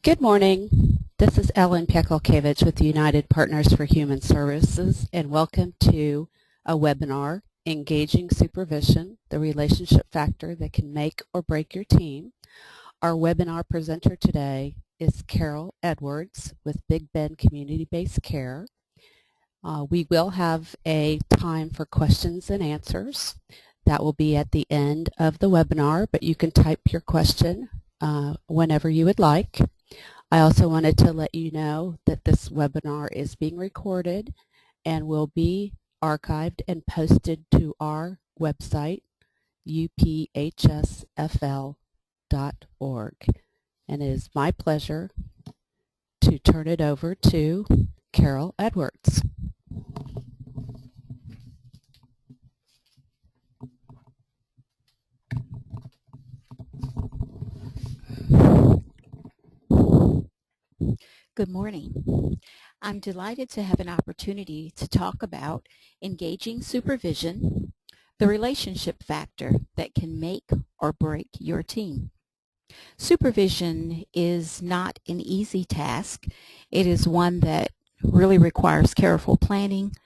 Good morning. This is Ellen Pekelkiewicz with the United Partners for Human Services, and welcome to a webinar, Engaging Supervision, the Relationship Factor that can make or break your team. Our webinar presenter today is Carol Edwards with Big Bend Community-Based Care. We will have a time for questions and answers. That will be at the end of the webinar, but you can type your question whenever you would like. I also wanted to let you know that this webinar is being recorded and will be archived and posted to our website, uphsfl.org. And it is my pleasure to turn it over to Carol Edwards. Good morning. I'm delighted to have an opportunity to talk about engaging supervision, the relationship factor that can make or break your team. Supervision is not an easy task. It is one that really requires careful planning.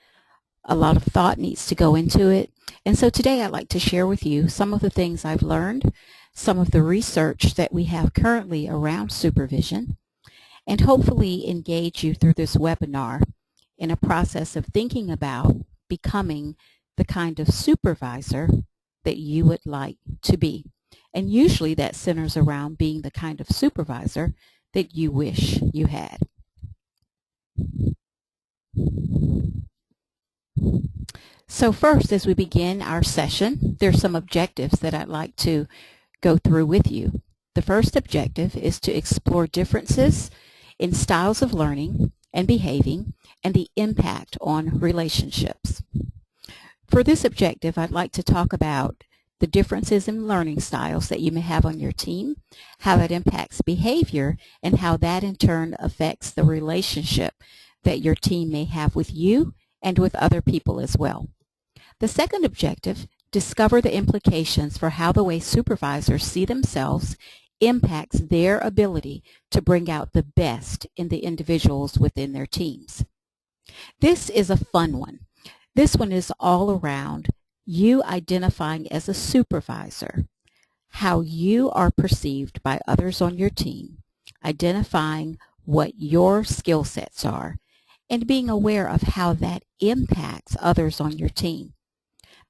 A lot of thought needs to go into it. And so today I'd like to share with you some of the things I've learned, some of the research that we have currently around supervision, and hopefully engage you through this webinar in a process of thinking about becoming the kind of supervisor that you would like to be. And usually that centers around being the kind of supervisor that you wish you had. So first, as we begin our session, there's some objectives that I'd like to go through with you. The first objective is to explore differences in styles of learning and behaving and the impact on relationships. For this objective, I'd like to talk about the differences in learning styles that you may have on your team, how that impacts behavior, and how that in turn affects the relationship that your team may have with you and with other people as well. The second objective, discover the implications for how the way supervisors see themselves impacts their ability to bring out the best in the individuals within their teams. This is a fun one. This one is all around you identifying as a supervisor, how you are perceived by others on your team, identifying what your skill sets are, and being aware of how that impacts others on your team.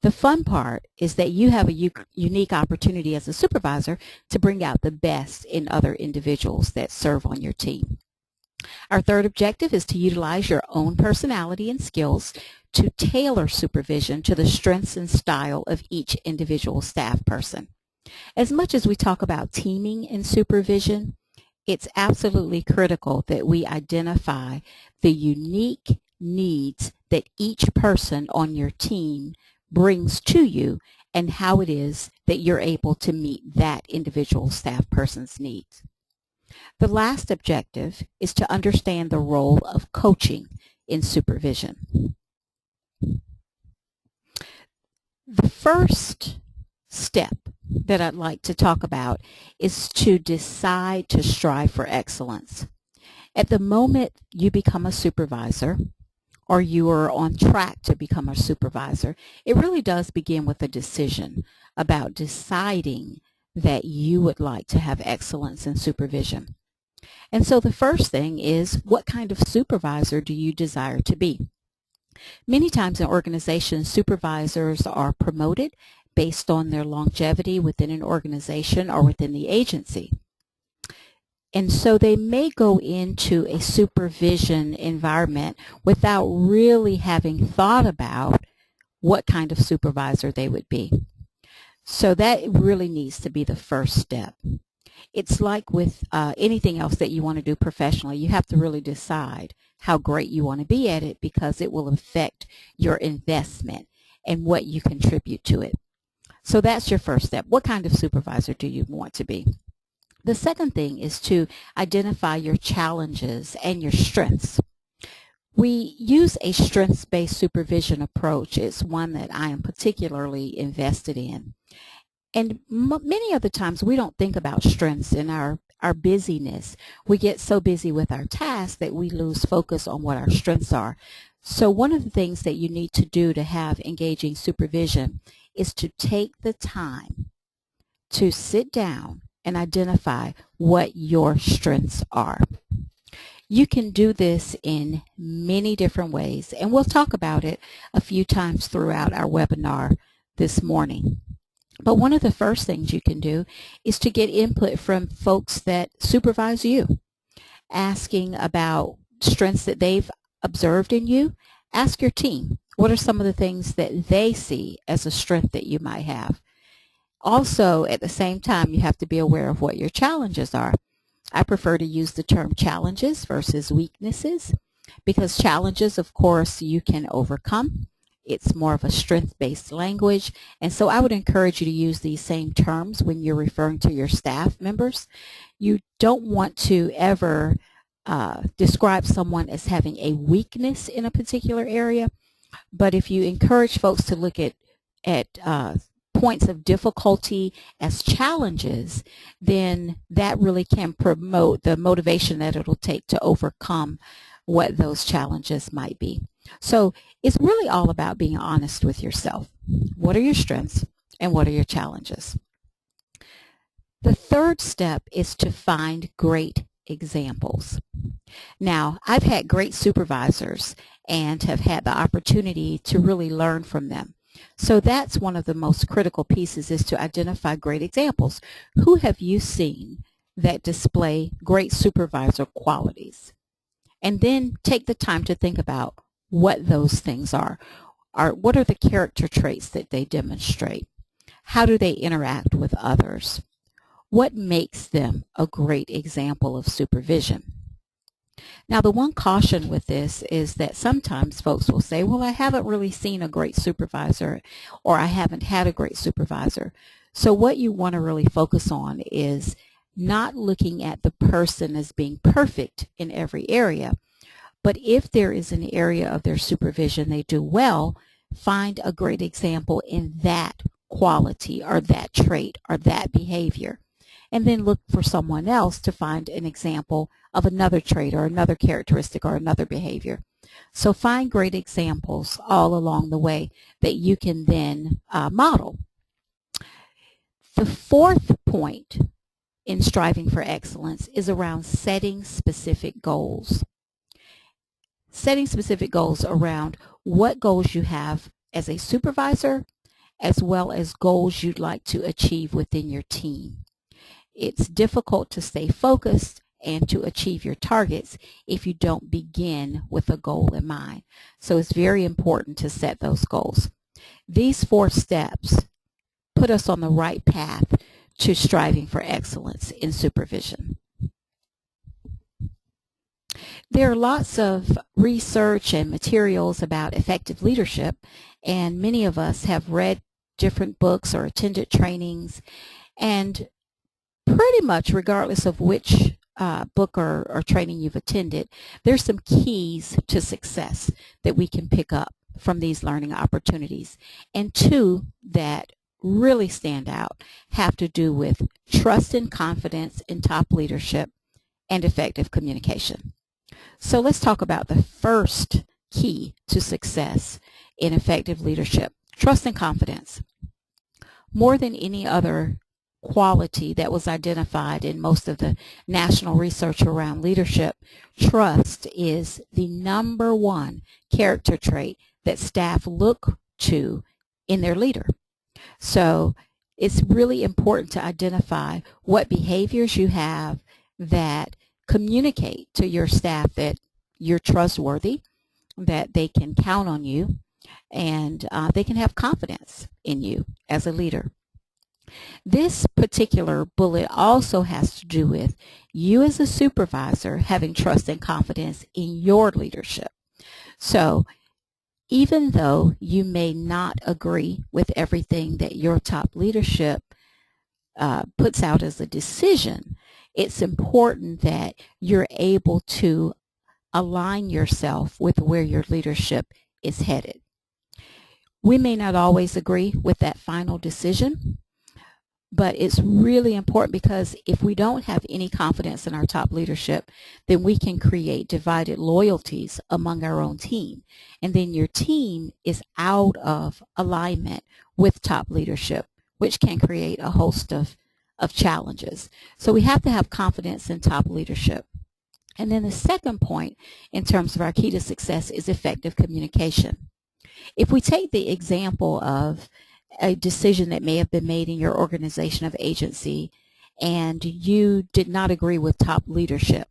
The fun part is that you have a unique opportunity as a supervisor to bring out the best in other individuals that serve on your team. Our third objective is to utilize your own personality and skills to tailor supervision to the strengths and style of each individual staff person. As much as we talk about teaming in supervision, it's absolutely critical that we identify the unique needs that each person on your team brings to you and how it is that you're able to meet that individual staff person's needs. The last objective is to understand the role of coaching in supervision. The first step that I'd like to talk about is to decide to strive for excellence. At the moment you become a supervisor, or you are on track to become a supervisor, it really does begin with a decision about deciding that you would like to have excellence in supervision. And so the first thing is, what kind of supervisor do you desire to be? Many times in organizations, supervisors are promoted based on their longevity within an organization or within the agency. And so they may go into a supervision environment without really having thought about what kind of supervisor they would be. So that really needs to be the first step. It's like with anything else that you want to do professionally. You have to really decide how great you want to be at it, because it will affect your investment and what you contribute to it. So that's your first step. What kind of supervisor do you want to be? The second thing is to identify your challenges and your strengths. We use a strengths-based supervision approach. It's one that I am particularly invested in. And many other times we don't think about strengths in our busyness. We get so busy with our tasks that we lose focus on what our strengths are. So one of the things that you need to do to have engaging supervision is to take the time to sit down and identify what your strengths are. You can do this in many different ways, and we'll talk about it a few times throughout our webinar this morning. But one of the first things you can do is to get input from folks that supervise you, asking about strengths that they've observed in you. Ask your team, what are some of the things that they see as a strength that you might have? Also, at the same time, you have to be aware of what your challenges are. I prefer to use the term challenges versus weaknesses because challenges, of course, you can overcome. It's more of a strength-based language, and so I would encourage you to use these same terms when you're referring to your staff members. You don't want to ever describe someone as having a weakness in a particular area, but if you encourage folks to look at points of difficulty as challenges, then that really can promote the motivation that it'll take to overcome what those challenges might be. So it's really all about being honest with yourself. What are your strengths and what are your challenges? The third step is to find great examples. Now, I've had great supervisors and have had the opportunity to really learn from them. So that's one of the most critical pieces, is to identify great examples. Who have you seen that display great supervisor qualities? And then take the time to think about what those things are. What are the character traits that they demonstrate? How do they interact with others? What makes them a great example of supervision? Now, the one caution with this is that sometimes folks will say, well, I haven't really seen a great supervisor, or I haven't had a great supervisor. So what you want to really focus on is not looking at the person as being perfect in every area, but if there is an area of their supervision they do well, find a great example in that quality or that trait or that behavior. And then look for someone else to find an example of another trait or another characteristic or another behavior. So find great examples all along the way that you can then model. The fourth point in striving for excellence is around setting specific goals. Setting specific goals around what goals you have as a supervisor, as well as goals you'd like to achieve within your team. It's difficult to stay focused and to achieve your targets if you don't begin with a goal in mind. So it's very important to set those goals. These 4 steps put us on the right path to striving for excellence in supervision. There are lots of research and materials about effective leadership, and many of us have read different books or attended trainings, and pretty much regardless of which book or training you've attended, there's some keys to success that we can pick up from these learning opportunities. And 2 that really stand out have to do with trust and confidence in top leadership and effective communication. So let's talk about the first key to success in effective leadership: trust and confidence. More than any other quality that was identified in most of the national research around leadership, trust is the #1 character trait that staff look to in their leader. So it's really important to identify what behaviors you have that communicate to your staff that you're trustworthy, that they can count on you, and they can have confidence in you as a leader. This particular bullet also has to do with you as a supervisor having trust and confidence in your leadership. So even though you may not agree with everything that your top leadership puts out as a decision, it's important that you're able to align yourself with where your leadership is headed. We may not always agree with that final decision, But it's really important because if we don't have any confidence in our top leadership, then we can create divided loyalties among our own team. And then your team is out of alignment with top leadership, which can create a host of challenges. So we have to have confidence in top leadership. And then the second point in terms of our key to success is effective communication. If we take the example of a decision that may have been made in your organization of agency and you did not agree with top leadership,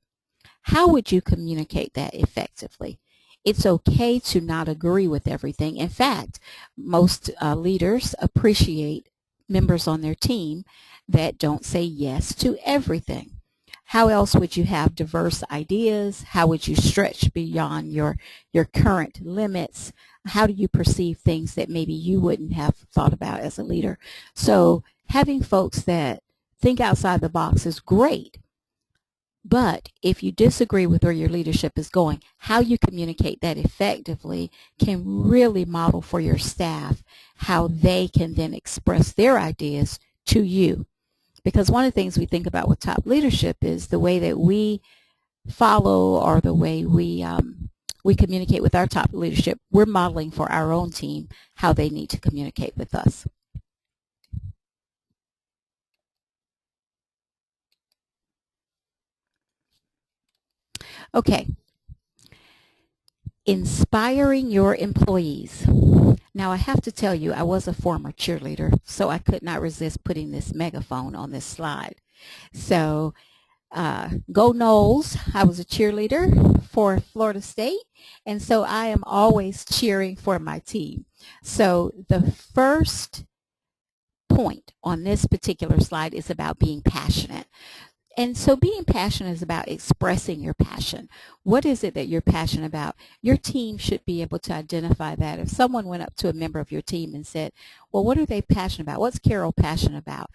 how would you communicate that effectively? It's okay to not agree with everything. In fact, most leaders appreciate members on their team that don't say yes to everything. How else would you have diverse ideas? How would you stretch beyond your current limits? How do you perceive things that maybe you wouldn't have thought about as a leader? So having folks that think outside the box is great. But if you disagree with where your leadership is going, how you communicate that effectively can really model for your staff how they can then express their ideas to you. Because one of the things we think about with top leadership is the way that we follow or the way we communicate with our top leadership. We're modeling for our own team how they need to communicate with us. Okay. Inspiring your employees. Now, I have to tell you, I was a former cheerleader, so I could not resist putting this megaphone on this slide. So, go Noles. I was a cheerleader for Florida State, and so I am always cheering for my team. So, the first point on this particular slide is about being passionate. And so being passionate is about expressing your passion. What is it that you're passionate about? Your team should be able to identify that. If someone went up to a member of your team and said, well, what are they passionate about? What's Carol passionate about?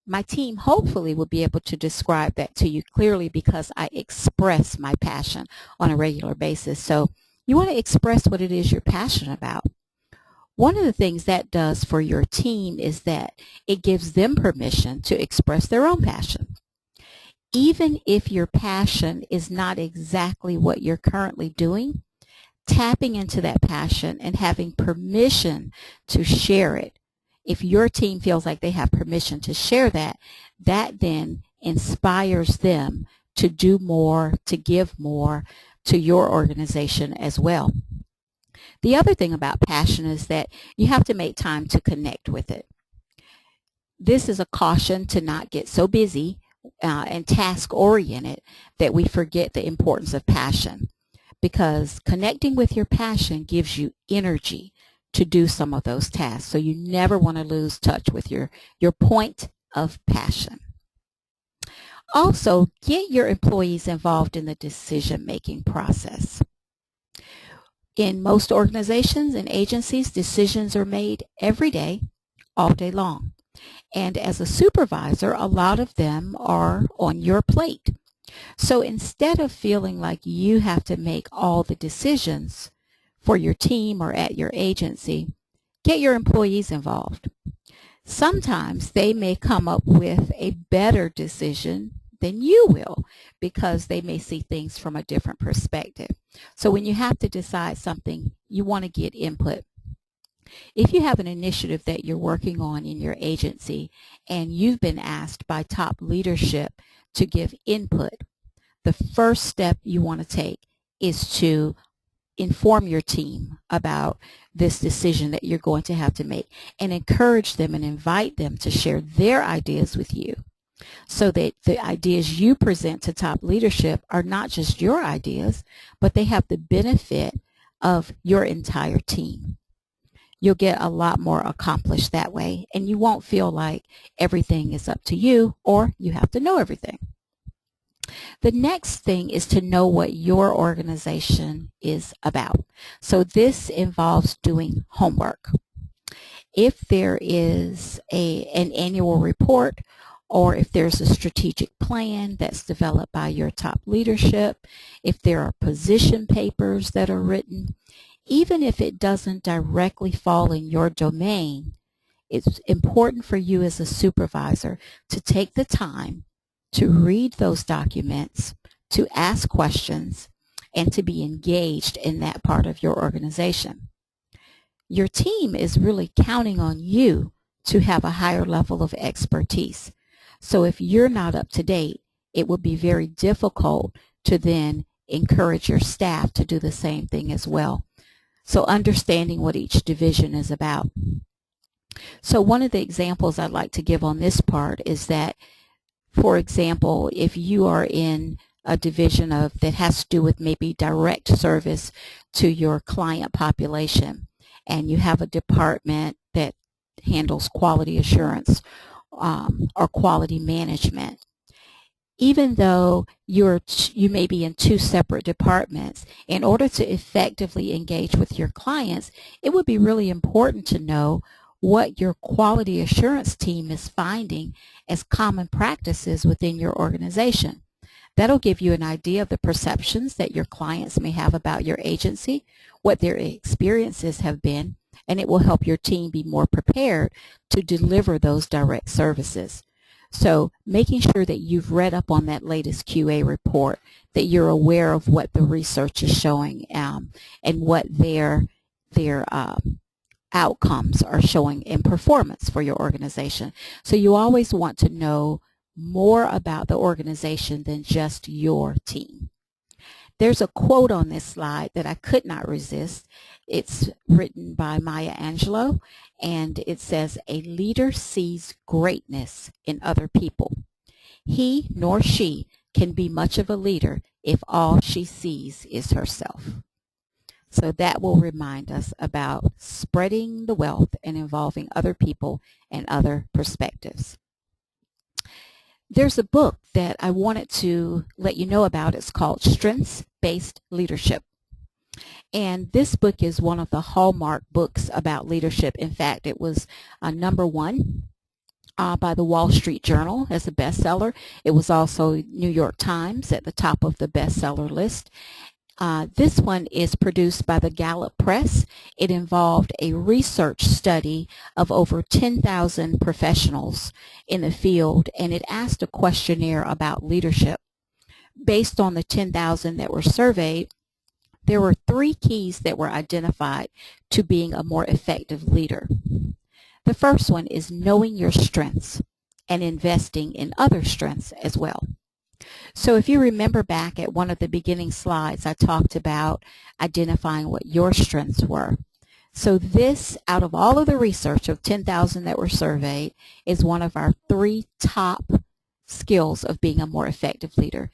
My team hopefully will be able to describe that to you clearly because I express my passion on a regular basis. So you want to express what it is you're passionate about. One of the things that does for your team is that it gives them permission to express their own passion. Even if your passion is not exactly what you're currently doing, tapping into that passion and having permission to share it. If your team feels like they have permission to share that, that then inspires them to do more, to give more to your organization as well. The other thing about passion is that you have to make time to connect with it. This is a caution to not get so busy and task-oriented that we forget the importance of passion, because connecting with your passion gives you energy to do some of those tasks. So you never want to lose touch with your point of passion. Also, get your employees involved in the decision-making process. In most organizations and agencies, decisions are made every day, all day long. And as a supervisor, a lot of them are on your plate. So instead of feeling like you have to make all the decisions for your team or at your agency, get your employees involved. Sometimes they may come up with a better decision than you will because they may see things from a different perspective. So when you have to decide something, you want to get input. If you have an initiative that you're working on in your agency and you've been asked by top leadership to give input, the first step you want to take is to inform your team about this decision that you're going to have to make and encourage them and invite them to share their ideas with you so that the ideas you present to top leadership are not just your ideas, but they have the benefit of your entire team. You'll get a lot more accomplished that way, and you won't feel like everything is up to you or you have to know everything. The next thing is to know what your organization is about. So this involves doing homework. If there is an annual report or if there's a strategic plan that's developed by your top leadership, if there are position papers that are written, even if it doesn't directly fall in your domain, It's important for you as a supervisor to take the time to read those documents, to ask questions, and to be engaged in that part of your organization. Your team is really counting on you to have a higher level of expertise. So if you're not up to date, it would be very difficult to then encourage your staff to do the same thing as well. So understanding what each division is about. So one of the examples I'd like to give on this part is that, for example, if you are in a division that has to do with maybe direct service to your client population, and you have a department that handles quality assurance or quality management, even though you may be in two separate departments, in order to effectively engage with your clients, it would be really important to know what your quality assurance team is finding as common practices within your organization. That'll give you an idea of the perceptions that your clients may have about your agency, what their experiences have been, and it will help your team be more prepared to deliver those direct services. So making sure that you've read up on that latest QA report, that you're aware of what the research is showing, and what their outcomes are showing in performance for your organization. So you always want to know more about the organization than just your team. There's a quote on this slide that I could not resist. It's written by Maya Angelou, and it says, "A leader sees greatness in other people. He nor she can be much of a leader if all she sees is herself." So that will remind us about spreading the wealth and involving other people and other perspectives. There's a book that I wanted to let you know about. It's called Strengths-Based Leadership. And this book is one of the hallmark books about leadership. In fact, it was #1 by the Wall Street Journal as a bestseller. It was also New York Times at the top of the bestseller list. This one is produced by the Gallup Press. It involved a research study of over 10,000 professionals in the field, and it asked a questionnaire about leadership. Based on the 10,000 that were surveyed, there were 3 keys that were identified to being a more effective leader. The first one is knowing your strengths and investing in other strengths as well. So if you remember back at one of the beginning slides, I talked about identifying what your strengths were. So this, out of all of the research of 10,000 that were surveyed, is one of our 3 top skills of being a more effective leader,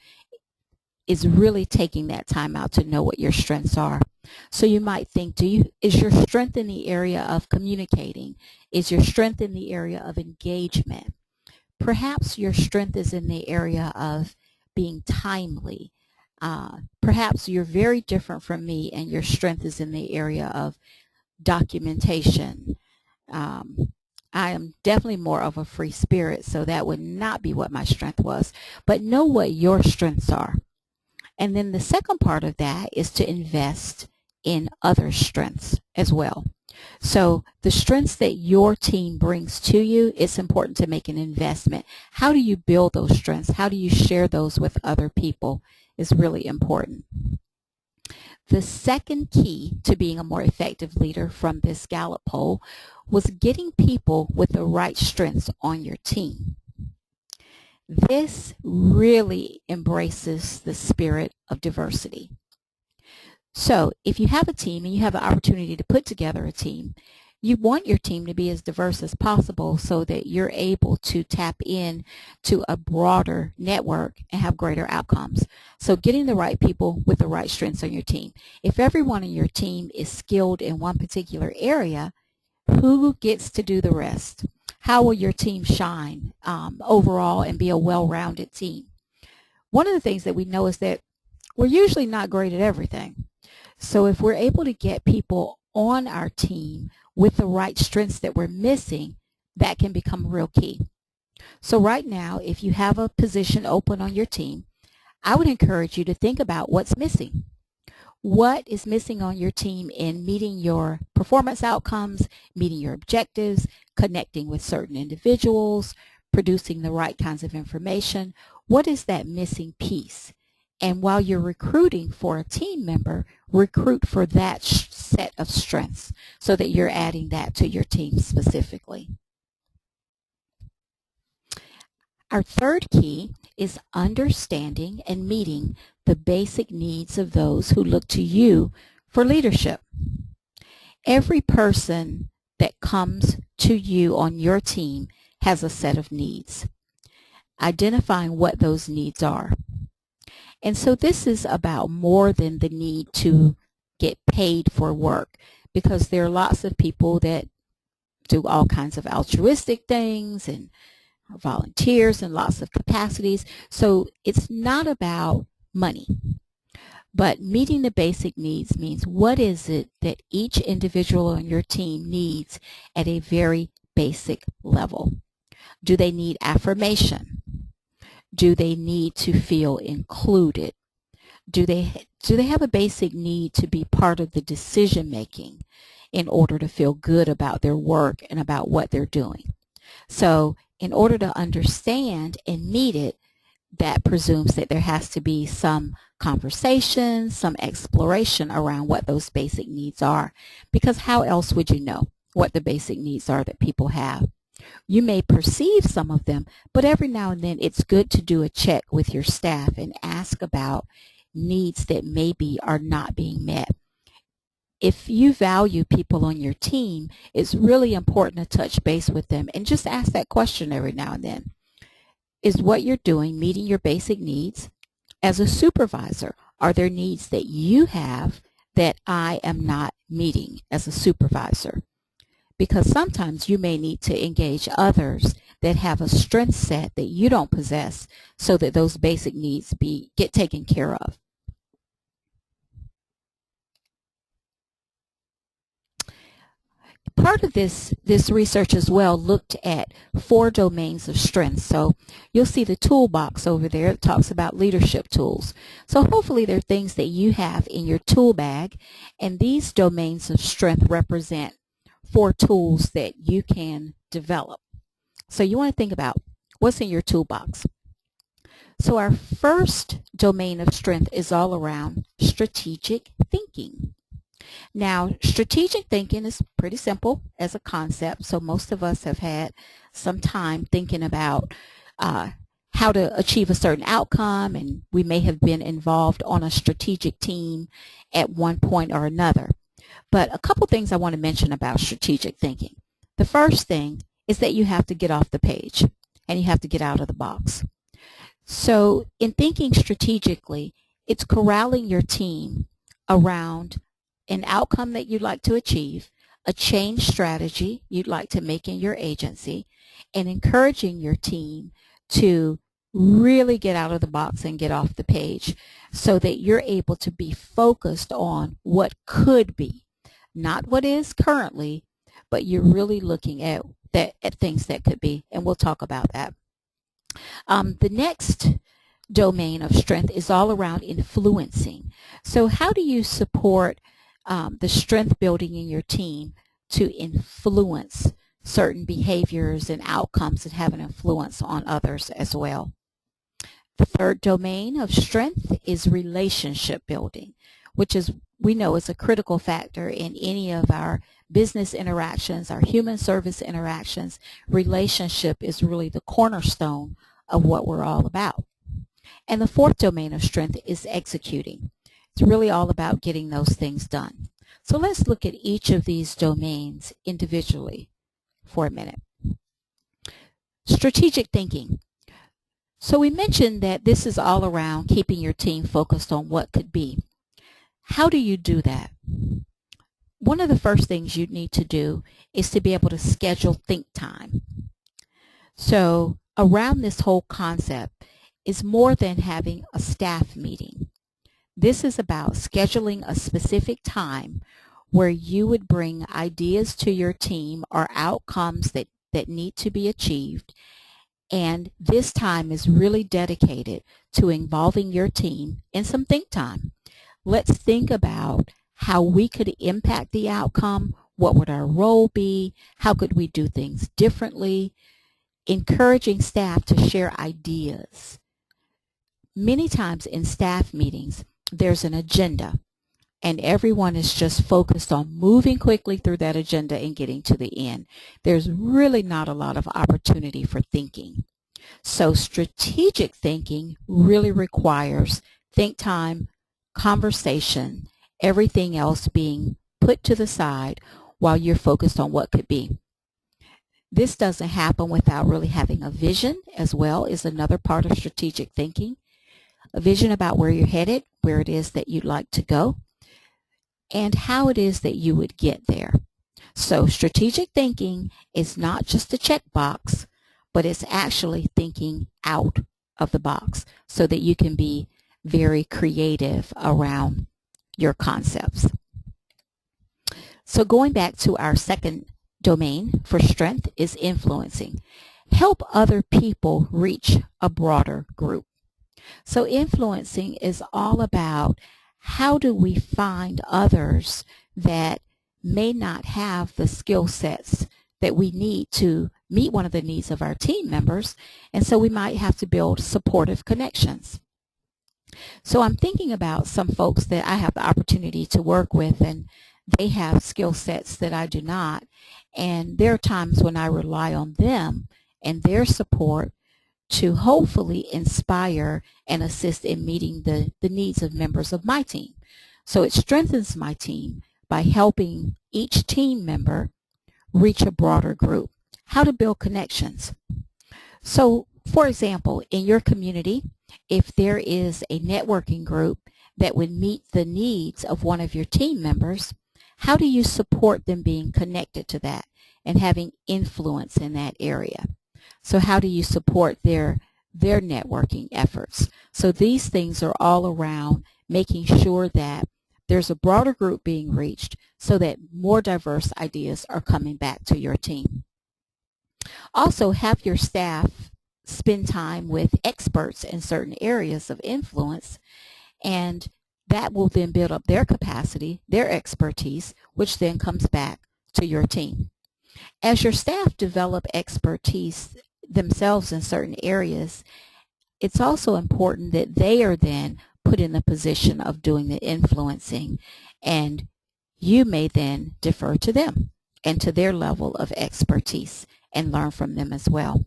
is really taking that time out to know what your strengths are. So you might think, is your strength in the area of communicating? Is your strength in the area of engagement? Perhaps your strength is in the area of being timely. Perhaps you're very different from me and your strength is in the area of documentation. I am definitely more of a free spirit, so that would not be what my strength was. But know what your strengths are. And then the second part of that is to invest in other strengths as well. So the strengths that your team brings to you, it's important to make an investment. How do you build those strengths? How do you share those with other people is really important. The second key to being a more effective leader from this Gallup poll was getting people with the right strengths on your team. This really embraces the spirit of diversity. So if you have a team and you have an opportunity to put together a team, you want your team to be as diverse as possible so that you're able to tap in to a broader network and have greater outcomes. So getting the right people with the right strengths on your team. If everyone in your team is skilled in one particular area, who gets to do the rest? How will your team shine overall and be a well-rounded team? One of the things that we know is that we're usually not great at everything. So if we're able to get people on our team with the right strengths that we're missing, that can become real key. So right now, if you have a position open on your team, I would encourage you to think about what's missing. What is missing on your team in meeting your performance outcomes, meeting your objectives, connecting with certain individuals, producing the right kinds of information? What is that missing piece? And while you're recruiting for a team member, recruit for that set of strengths so that you're adding that to your team specifically. Our third key is understanding and meeting the basic needs of those who look to you for leadership. Every person that comes to you on your team has a set of needs. Identifying what those needs are. And so this is about more than the need to get paid for work, because there are lots of people that do all kinds of altruistic things and volunteers in lots of capacities. So it's not about money, but meeting the basic needs means what is it that each individual on your team needs at a very basic level. Do they need affirmation? Do they need to feel included? Do they have a basic need to be part of the decision making in order to feel good about their work and about what they're doing? So in order to understand and meet it, that presumes that there has to be some conversation, some exploration around what those basic needs are, because how else would you know what the basic needs are that people have? You may perceive some of them, but every now and then it's good to do a check with your staff and ask about needs that maybe are not being met. If you value people on your team, it's really important to touch base with them and just ask that question every now and then. Is what you're doing meeting your basic needs? As a supervisor, are there needs that you have that I am not meeting as a supervisor? Because sometimes you may need to engage others that have a strength set that you don't possess so that those basic needs get taken care of. Part of this research as well looked at 4 domains of strength. So you'll see the toolbox over there that talks about leadership tools. So hopefully there are things that you have in your tool bag, and these domains of strength represent 4 tools that you can develop. So you want to think about what's in your toolbox. So our first domain of strength is all around strategic thinking. Now, strategic thinking is pretty simple as a concept, so most of us have had some time thinking about how to achieve a certain outcome, and we may have been involved on a strategic team at one point or another. But a couple things I want to mention about strategic thinking. The first thing is that you have to get off the page and you have to get out of the box. So in thinking strategically, it's corralling your team around an outcome that you'd like to achieve, a change strategy you'd like to make in your agency, and encouraging your team to really get out of the box and get off the page so that you're able to be focused on what could be, not what is currently, but you're really looking at things that could be, and we'll talk about that. The next domain of strength is all around influencing. So how do you support the strength building in your team to influence certain behaviors and outcomes that have an influence on others as well? The third domain of strength is relationship building, which we know is a critical factor in any of our business interactions, our human service interactions. Relationship is really the cornerstone of what we're all about. And the fourth domain of strength is executing. It's really all about getting those things done. So let's look at each of these domains individually for a minute. Strategic thinking. So we mentioned that this is all around keeping your team focused on what could be. How do you do that? One of the first things you need to do is to be able to schedule think time. So around this whole concept is more than having a staff meeting. This is about scheduling a specific time where you would bring ideas to your team or outcomes that need to be achieved. And this time is really dedicated to involving your team in some think time. Let's think about how we could impact the outcome. What would our role be? How could we do things differently? Encouraging staff to share ideas. Many times in staff meetings, there's an agenda, and everyone is just focused on moving quickly through that agenda and getting to the end. There's really not a lot of opportunity for thinking. So strategic thinking really requires think time, conversation, everything else being put to the side while you're focused on what could be. This doesn't happen without really having a vision as well, is another part of strategic thinking. A vision about where you're headed, where it is that you'd like to go, and how it is that you would get there. So strategic thinking is not just a checkbox, but it's actually thinking out of the box so that you can be very creative around your concepts. So going back to our second domain for strength is influencing. Help other people reach a broader group. So influencing is all about how do we find others that may not have the skill sets that we need to meet one of the needs of our team members, and so we might have to build supportive connections. So I'm thinking about some folks that I have the opportunity to work with, and they have skill sets that I do not, and there are times when I rely on them and their support to hopefully inspire and assist in meeting the needs of members of my team. So it strengthens my team by helping each team member reach a broader group. How to build connections. So, for example, in your community, if there is a networking group that would meet the needs of one of your team members, how do you support them being connected to that and having influence in that area? So how do you support their networking efforts? So these things are all around making sure that there's a broader group being reached so that more diverse ideas are coming back to your team. Also, have your staff spend time with experts in certain areas of influence, and that will then build up their capacity, their expertise, which then comes back to your team. As your staff develop expertise themselves in certain areas, it's also important that they are then put in the position of doing the influencing, and you may then defer to them and to their level of expertise and learn from them as well.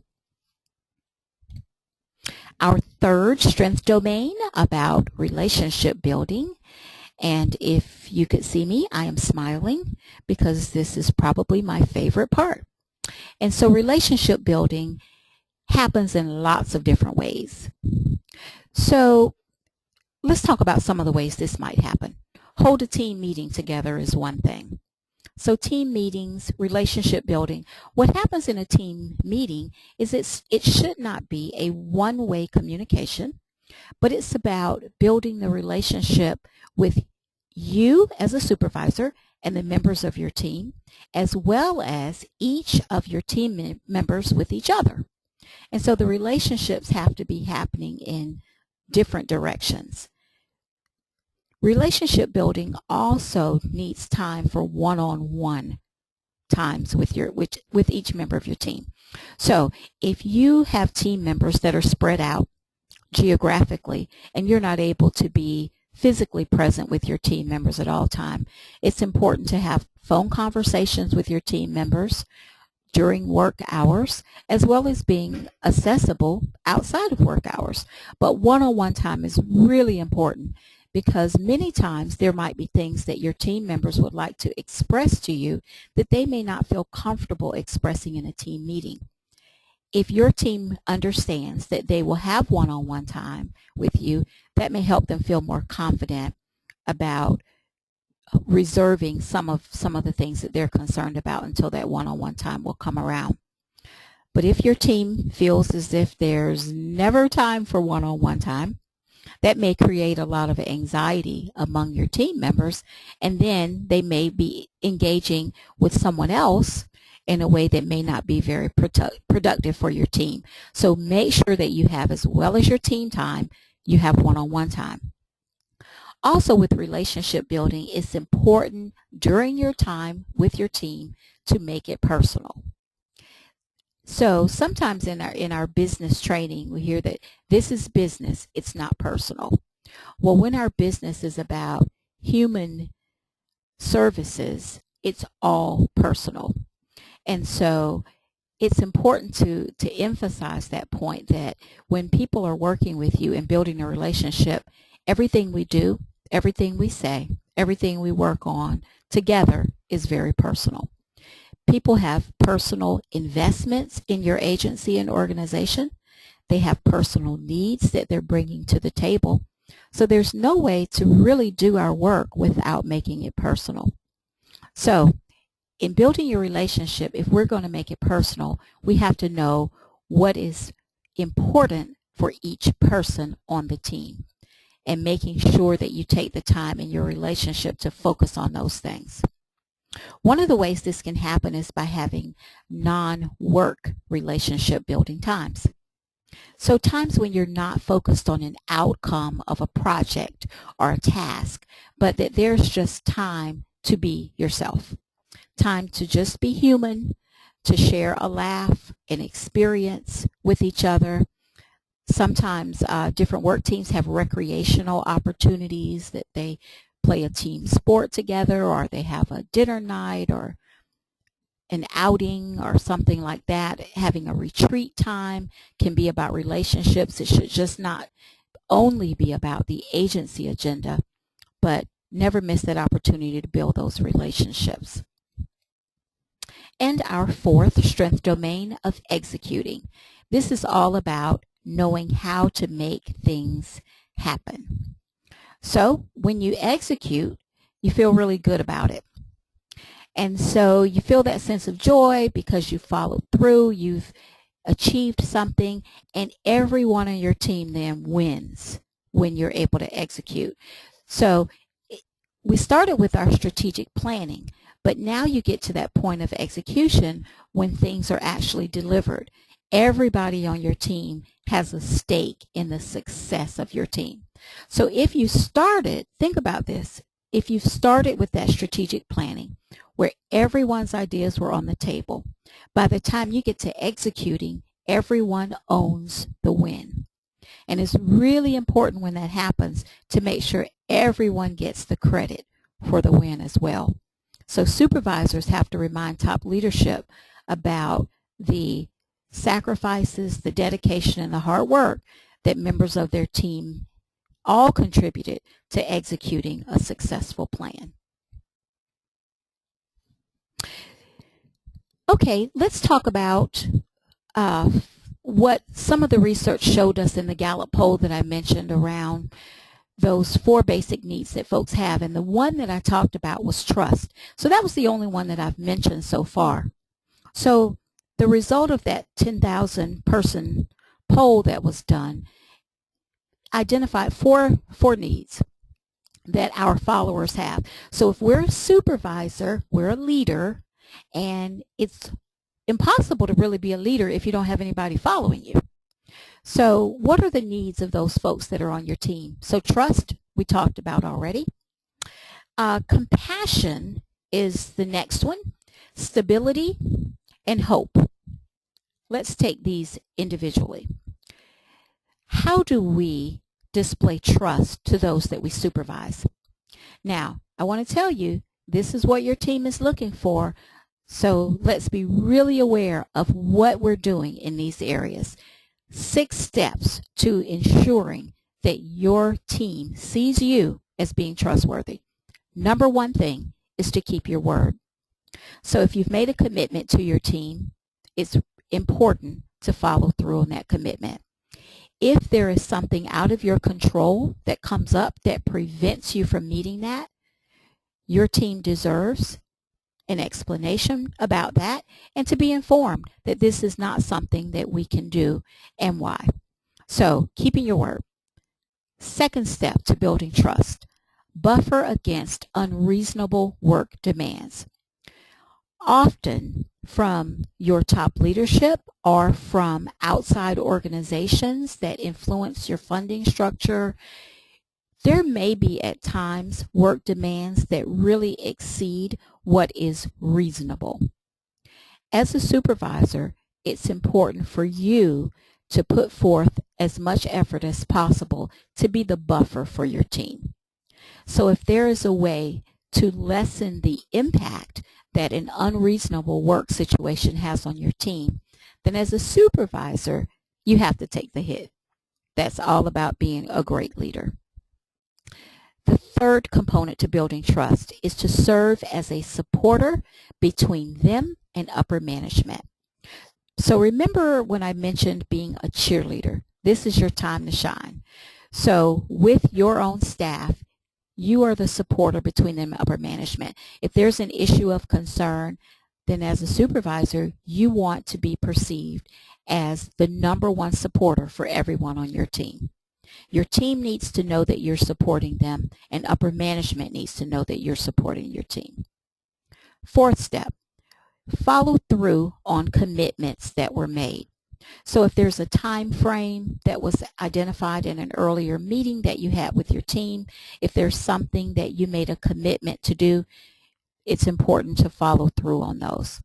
Our third strength domain about relationship building, and if you could see me, I am smiling because this is probably my favorite part. And so relationship building happens in lots of different ways. So let's talk about some of the ways this might happen. Hold a team meeting together is one thing. So team meetings, relationship building. What happens in a team meeting is it should not be a one-way communication, but it's about building the relationship with you as a supervisor and the members of your team, as well as each of your team members with each other. And so the relationships have to be happening in different directions. Relationship building also needs time for one-on-one times with each member of your team. So if you have team members that are spread out geographically and you're not able to be physically present with your team members at all time, it's important to have phone conversations with your team members during work hours, as well as being accessible outside of work hours. But one-on-one time is really important because many times there might be things that your team members would like to express to you that they may not feel comfortable expressing in a team meeting. If your team understands that they will have one-on-one time with you, that may help them feel more confident about reserving some of the things that they're concerned about until that one-on-one time will come around. But if your team feels as if there's never time for one-on-one time, that may create a lot of anxiety among your team members, and then they may be engaging with someone else in a way that may not be very productive for your team. So make sure that you have, as well as your team time, you have one-on-one time. Also with relationship building, it's important during your time with your team to make it personal. So sometimes in our business training, we hear that this is business, it's not personal. Well, when our business is about human services, it's all personal. And so it's important to emphasize that point, that when people are working with you and building a relationship, everything we do, everything we say, everything we work on together is very personal. People have personal investments in your agency and organization. They have personal needs that they're bringing to the table. So there's no way to really do our work without making it personal. So in building your relationship, if we're going to make it personal, we have to know what is important for each person on the team, and making sure that you take the time in your relationship to focus on those things. One of the ways this can happen is by having non-work relationship building times. So times when you're not focused on an outcome of a project or a task, but that there's just time to be yourself. Time to just be human, to share a laugh, an experience with each other. Sometimes different work teams have recreational opportunities, that they play a team sport together, or they have a dinner night or an outing or something like that. Having a retreat time can be about relationships. It should just not only be about the agency agenda, but never miss that opportunity to build those relationships. And our fourth strength domain of executing. This is all about knowing how to make things happen. So when you execute, you feel really good about it. And so you feel that sense of joy because you followed through, you've achieved something, and everyone on your team then wins when you're able to execute. So we started with our strategic planning, but now you get to that point of execution when things are actually delivered. Everybody on your team has a stake in the success of your team. So if you started, think about this, if you started with that strategic planning where everyone's ideas were on the table, by the time you get to executing, everyone owns the win. And it's really important when that happens to make sure everyone gets the credit for the win as well. So supervisors have to remind top leadership about the sacrifices, the dedication, and the hard work that members of their team all contributed to executing a successful plan. Okay, let's talk about what some of the research showed us in the Gallup poll that I mentioned around those 4 basic needs that folks have. And the one that I talked about was trust. So that was the only one that I've mentioned so far. So the result of that 10,000 person poll that was done identified four needs that our followers have. So if we're a supervisor, we're a leader, and it's impossible to really be a leader if you don't have anybody following you. So what are the needs of those folks that are on your team? So trust, we talked about already. Compassion is the next one. Stability and hope. Let's take these individually. How do we display trust to those that we supervise? Now, I want to tell you, this is what your team is looking for. So let's be really aware of what we're doing in these areas. 6 steps to ensuring that your team sees you as being trustworthy. Number 1 thing is to keep your word. So if you've made a commitment to your team, it's important to follow through on that commitment. If there is something out of your control that comes up that prevents you from meeting that, your team deserves an explanation about that and to be informed that this is not something that we can do and why. So keeping your word. Second step to building trust, buffer against unreasonable work demands. Often from your top leadership or from outside organizations that influence your funding structure, There may be at times work demands that really exceed what is reasonable. As a supervisor, it's important for you to put forth as much effort as possible to be the buffer for your team. So if there is a way to lessen the impact that an unreasonable work situation has on your team, then as a supervisor, you have to take the hit. That's all about being a great leader. The third component to building trust is to serve as a supporter between them and upper management. So remember when I mentioned being a cheerleader, this is your time to shine. So with your own staff, you are the supporter between them and upper management. If there's an issue of concern, then as a supervisor, you want to be perceived as the number one supporter for everyone on your team. Your team needs to know that you're supporting them, and upper management needs to know that you're supporting your team. Fourth step, follow through on commitments that were made. So if there's a time frame that was identified in an earlier meeting that you had with your team, if there's something that you made a commitment to do, it's important to follow through on those.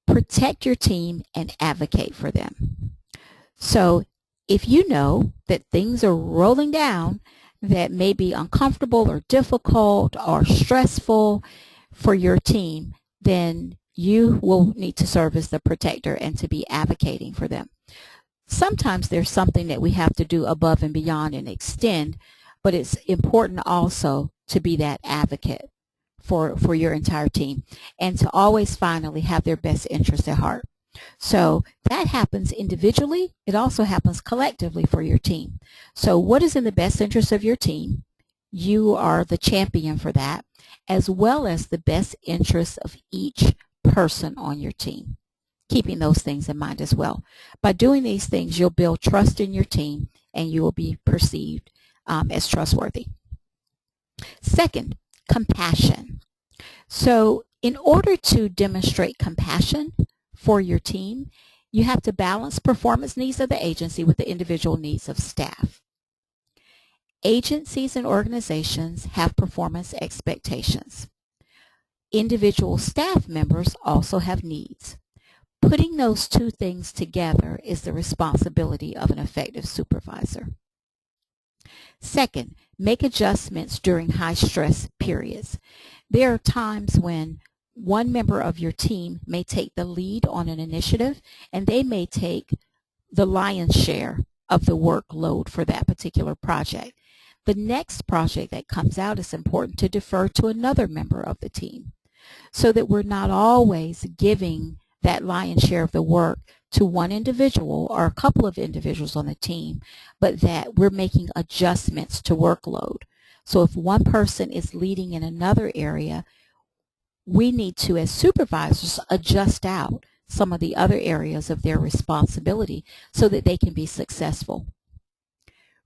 Protect your team and advocate for them. So if you know that things are rolling down that may be uncomfortable or difficult or stressful for your team, then you will need to serve as the protector and to be advocating for them. Sometimes there's something that we have to do above and beyond and extend, but it's important also to be that advocate for your entire team and to always finally have their best interests at heart. So that happens individually. It also happens collectively for your team. So what is in the best interest of your team? You are the champion for that, as well as the best interests of each person on your team, keeping those things in mind as well. By doing these things, you'll build trust in your team and you will be perceived as trustworthy. Second, compassion. So in order to demonstrate compassion for your team, you have to balance performance needs of the agency with the individual needs of staff. Agencies and organizations have performance expectations. Individual staff members also have needs. Putting those two things together is the responsibility of an effective supervisor. Second, make adjustments during high-stress periods. There are times when one member of your team may take the lead on an initiative, and they may take the lion's share of the workload for that particular project. The next project that comes out is important to defer to another member of the team, so that we're not always giving that lion's share of the work to one individual or a couple of individuals on the team, but that we're making adjustments to workload. So if one person is leading in another area, we need to, as supervisors, adjust out some of the other areas of their responsibility so that they can be successful.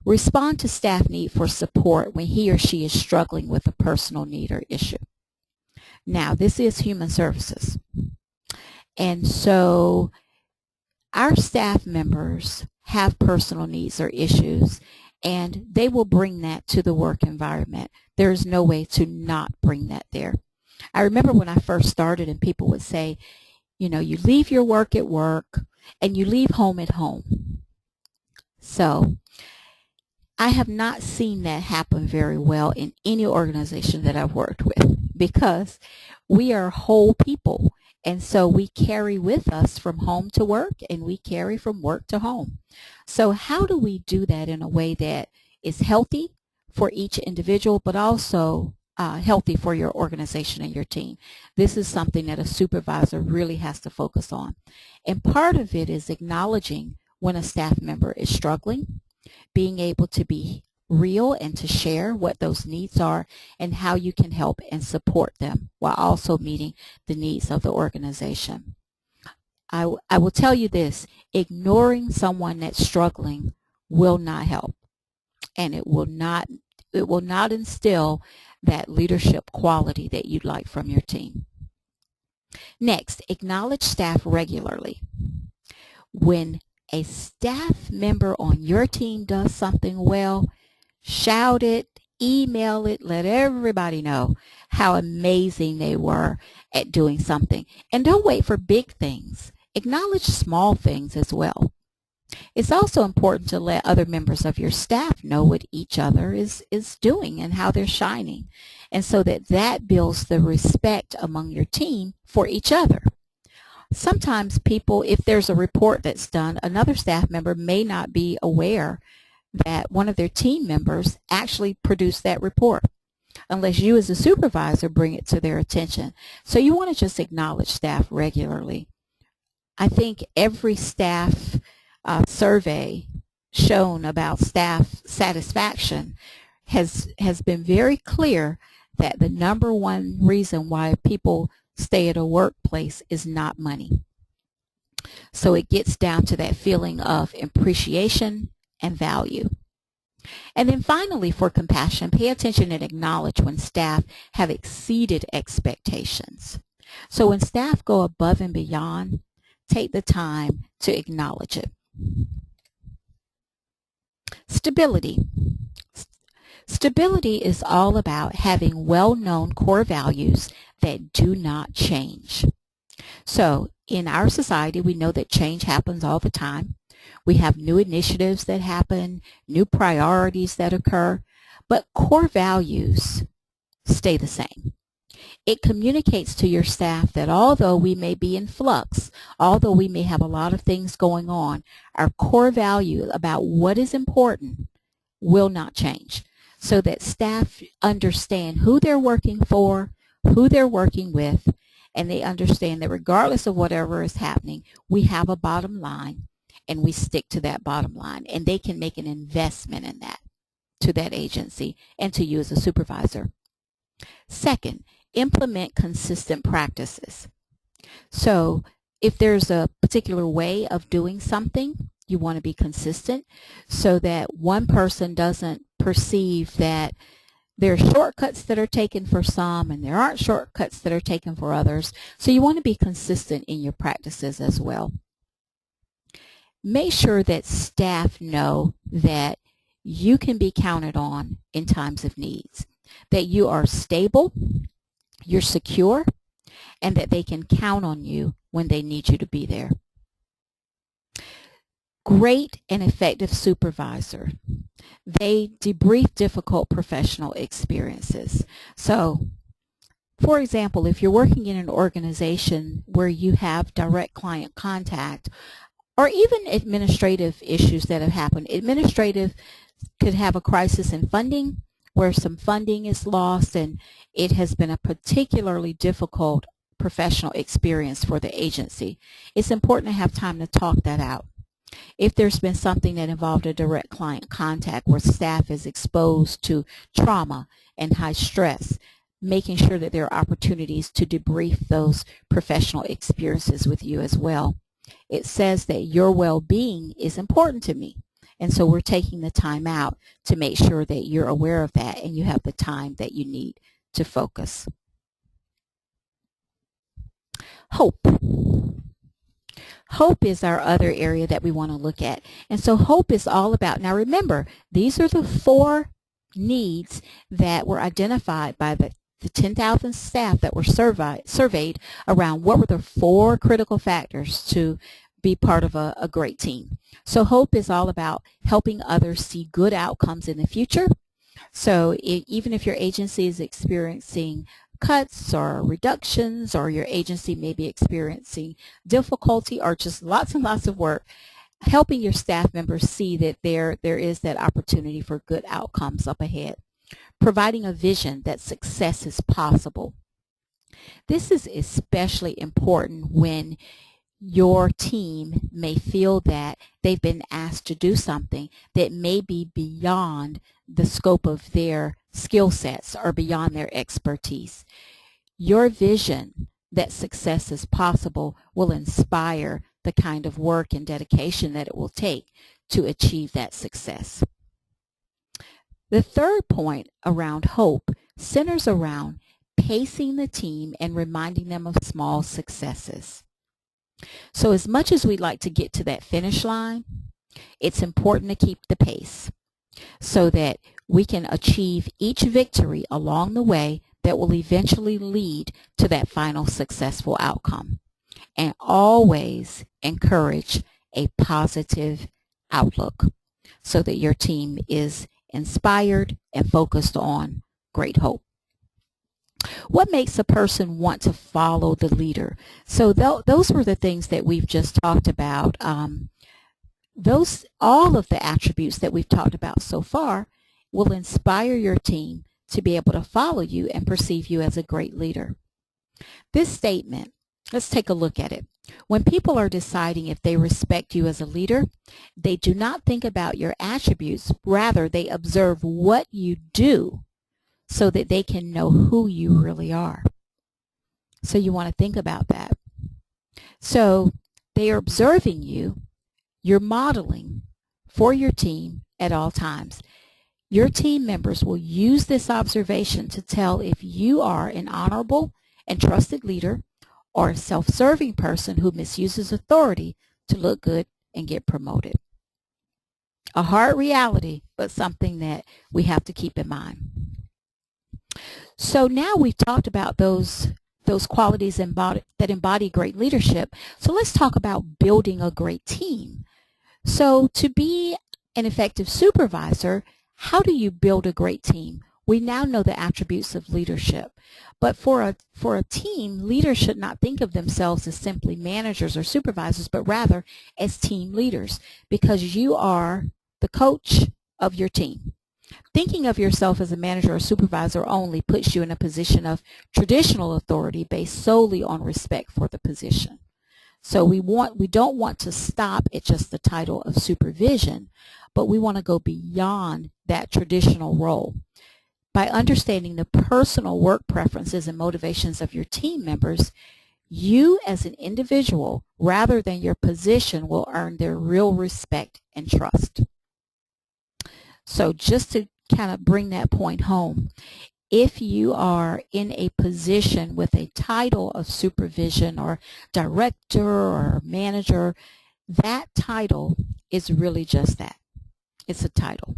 Respond to staff need for support when he or she is struggling with a personal need or issue. Now, this is human services. And so our staff members have personal needs or issues, and they will bring that to the work environment. There is no way to not bring that there. I remember when I first started and people would say, you know, you leave your work at work and you leave home at home. So I have not seen that happen very well in any organization that I've worked with, because we are whole people. And so we carry with us from home to work, and we carry from work to home. So how do we do that in a way that is healthy for each individual, but also healthy for your organization and your team? This is something that a supervisor really has to focus on. And part of it is acknowledging when a staff member is struggling, being able to be real and to share what those needs are and how you can help and support them while also meeting the needs of the organization. I will tell you this: ignoring someone that's struggling will not help, and it will not instill that leadership quality that you'd like from your team. Next, acknowledge staff regularly. When a staff member on your team does something well, shout it, email it, let everybody know how amazing they were at doing something. And don't wait for big things. Acknowledge small things as well. It's also important to let other members of your staff know what each other is doing and how they're shining. And so that builds the respect among your team for each other. Sometimes people, if there's a report that's done, another staff member may not be aware that one of their team members actually produced that report unless you as a supervisor bring it to their attention. So you want to just acknowledge staff regularly. I think every staff survey shown about staff satisfaction has been very clear that the number one reason why people stay at a workplace is not money. So it gets down to that feeling of appreciation and value. And then finally, for compassion, pay attention and acknowledge when staff have exceeded expectations. So when staff go above and beyond, take the time to acknowledge it. Stability. Stability is all about having well-known core values that do not change. So in our society, we know that change happens all the time. We have new initiatives that happen, new priorities that occur, but core values stay the same. It communicates to your staff that although we may be in flux, although we may have a lot of things going on, our core value about what is important will not change, so that staff understand who they're working for, who they're working with, and they understand that regardless of whatever is happening, we have a bottom line and we stick to that bottom line, and they can make an investment in that to that agency and to you as a supervisor. Second, implement consistent practices. So if there's a particular way of doing something, you want to be consistent so that one person doesn't perceive that there are shortcuts that are taken for some and there aren't shortcuts that are taken for others. So you want to be consistent in your practices as well. Make sure that staff know that you can be counted on in times of needs, that you are stable, you're secure, and that they can count on you when they need you to be there. Great and effective supervisor. They debrief difficult professional experiences. So, for example, if you're working in an organization where you have direct client contact, or even administrative issues that have happened, administrative could have a crisis in funding where some funding is lost and it has been a particularly difficult professional experience for the agency. It's important to have time to talk that out. If there's been something that involved a direct client contact where staff is exposed to trauma and high stress, making sure that there are opportunities to debrief those professional experiences with you as well. It says that your well-being is important to me. And so we're taking the time out to make sure that you're aware of that and you have the time that you need to focus. Hope. Hope is our other area that we want to look at. And so hope is all about, now remember, these are the 4 needs that were identified by the 10,000 staff that were surveyed around what were the 4 critical factors to be part of a great team. So hope is all about helping others see good outcomes in the future. So even if your agency is experiencing cuts or reductions, or your agency may be experiencing difficulty or just lots and lots of work, helping your staff members see that there is that opportunity for good outcomes up ahead. Providing a vision that success is possible. This is especially important when your team may feel that they've been asked to do something that may be beyond the scope of their skill sets or beyond their expertise. Your vision that success is possible will inspire the kind of work and dedication that it will take to achieve that success. The third point around hope centers around pacing the team and reminding them of small successes. So as much as we'd like to get to that finish line, it's important to keep the pace so that we can achieve each victory along the way that will eventually lead to that final successful outcome. And always encourage a positive outlook so that your team is inspired and focused on great hope. What makes a person want to follow the leader? So those were the things that we've just talked about. All of the attributes that we've talked about so far will inspire your team to be able to follow you and perceive you as a great leader. This statement, let's take a look at it. When people are deciding if they respect you as a leader, they do not think about your attributes. Rather, they observe what you do so that they can know who you really are. So you want to think about that. So they are observing you. You're modeling for your team at all times. Your team members will use this observation to tell if you are an honorable and trusted leader or a self-serving person who misuses authority to look good and get promoted. A hard reality, but something that we have to keep in mind. So now we've talked about those qualities that embody great leadership. So let's talk about building a great team. So to be an effective supervisor, how do you build a great team? We now know the attributes of leadership. But for a team, leaders should not think of themselves as simply managers or supervisors, but rather as team leaders, because you are the coach of your team. Thinking of yourself as a manager or supervisor only puts you in a position of traditional authority based solely on respect for the position. So we don't want to stop at just the title of supervision, but we want to go beyond that traditional role. By understanding the personal work preferences and motivations of your team members, you as an individual, rather than your position, will earn their real respect and trust. So just to kind of bring that point home, if you are in a position with a title of supervision or director or manager, that title is really just that. It's a title.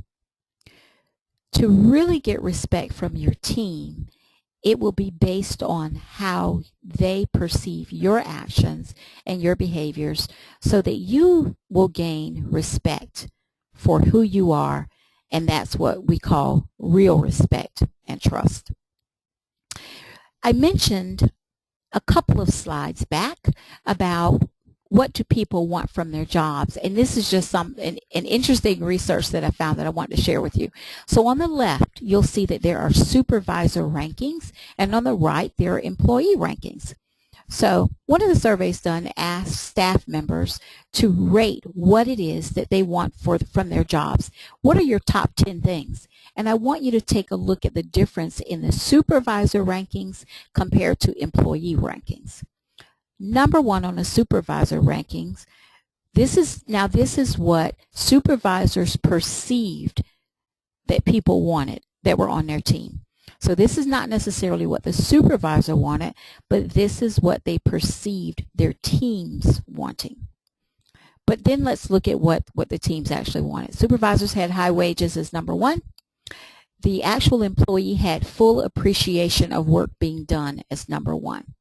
To really get respect from your team, it will be based on how they perceive your actions and your behaviors so that you will gain respect for who you are, and that's what we call real respect and trust. I mentioned a couple of slides back about what do people want from their jobs, and this is just an interesting research that I found that I want to share with you. So on the left, you'll see that there are supervisor rankings, and on the right, there are employee rankings. So one of the surveys done asked staff members to rate what it is that they want from their jobs. What are your top 10 things? And I want you to take a look at the difference in the supervisor rankings compared to employee rankings. Number one on the supervisor rankings, this is what supervisors perceived that people wanted that were on their team. So this is not necessarily what the supervisor wanted, but this is what they perceived their teams wanting. But then let's look at what the teams actually wanted. Supervisors had high wages as number one. The actual employee had full appreciation of work being done as number one.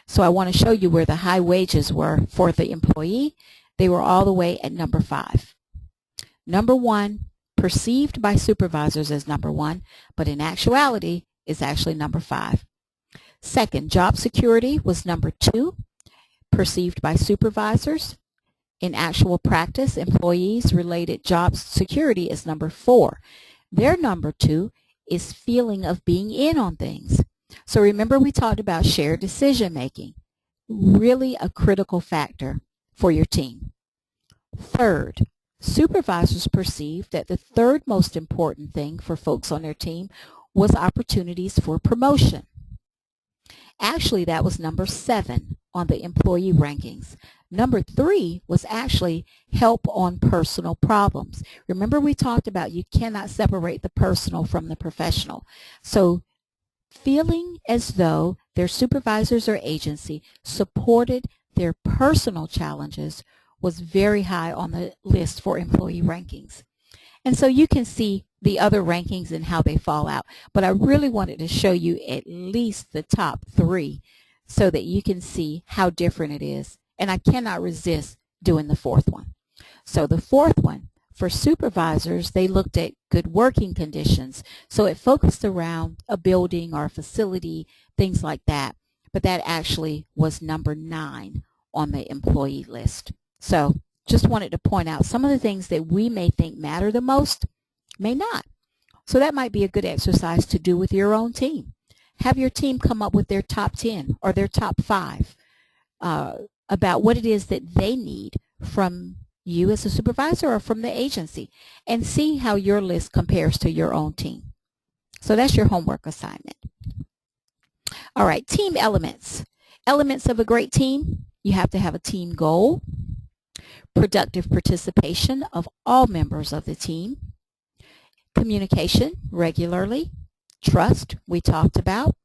So I want to show you where the high wages were for the employee. They were all the way at number 5. Number 1, perceived by supervisors as number 1, but in actuality is actually number 5. Second, job security was number 2, perceived by supervisors. In actual practice, employees related job security as number 4. Their number 2 is feeling of being in on things. So remember we talked about shared decision making, really a critical factor for your team. Third, supervisors perceived that the third most important thing for folks on their team was opportunities for promotion. Actually, that was number 7 on the employee rankings. Number 3 was actually help on personal problems. Remember we talked about you cannot separate the personal from the professional. So feeling as though their supervisors or agency supported their personal challenges was very high on the list for employee rankings. And so you can see the other rankings and how they fall out. But I really wanted to show you at least the top 3 so that you can see how different it is. And I cannot resist doing the 4th one. So the 4th one, for supervisors, they looked at good working conditions. So it focused around a building or a facility, things like that. But that actually was number 9 on the employee list. So just wanted to point out some of the things that we may think matter the most may not. So that might be a good exercise to do with your own team. Have your team come up with their top 10 or their top 5 about what it is that they need from you as a supervisor or from the agency, and see how your list compares to your own team. So that's your homework assignment. All right, team elements. Elements of a great team: you have to have a team goal, productive participation of all members of the team, communication regularly, trust, we talked about,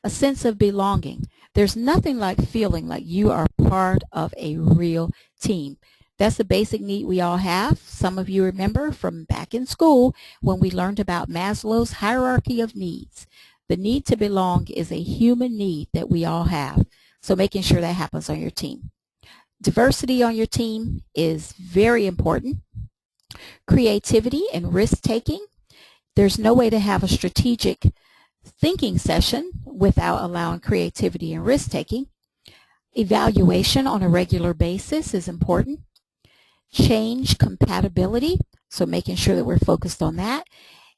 a sense of belonging. There's nothing like feeling like you are part of a real team. That's a basic need we all have. Some of you remember from back in school when we learned about Maslow's hierarchy of needs. The need to belong is a human need that we all have. So making sure that happens on your team. Diversity on your team is very important. Creativity and risk-taking. There's no way to have a strategic thinking session without allowing creativity and risk-taking. Evaluation on a regular basis is important. Change compatibility, so making sure that we're focused on that.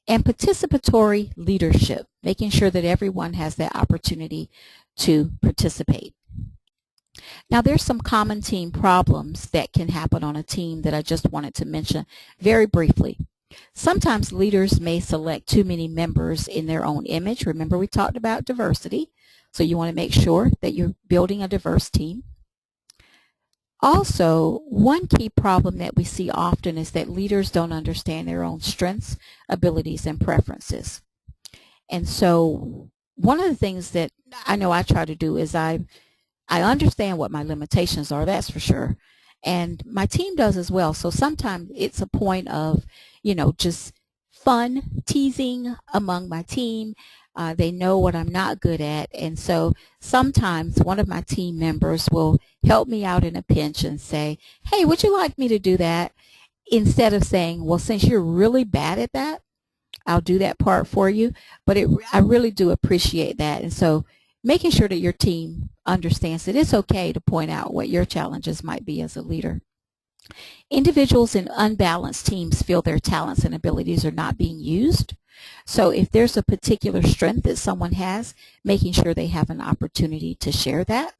And participatory leadership, making sure that everyone has that opportunity to participate. Now there's some common team problems that can happen on a team that I just wanted to mention very briefly. Sometimes leaders may select too many members in their own image. Remember, we talked about diversity, so you want to make sure that you're building a diverse team. Also, one key problem that we see often is that leaders don't understand their own strengths, abilities, and preferences. And so one of the things that I know I try to do is I understand what my limitations are, that's for sure. And my team does as well. So sometimes it's a point of, just fun, teasing among my team. They know what I'm not good at. And so sometimes one of my team members will help me out in a pinch and say, hey, would you like me to do that? Instead of saying, well, since you're really bad at that, I'll do that part for you. But I really do appreciate that. And so making sure that your team understands that it's okay to point out what your challenges might be as a leader. Individuals in unbalanced teams feel their talents and abilities are not being used. So if there's a particular strength that someone has, making sure they have an opportunity to share that.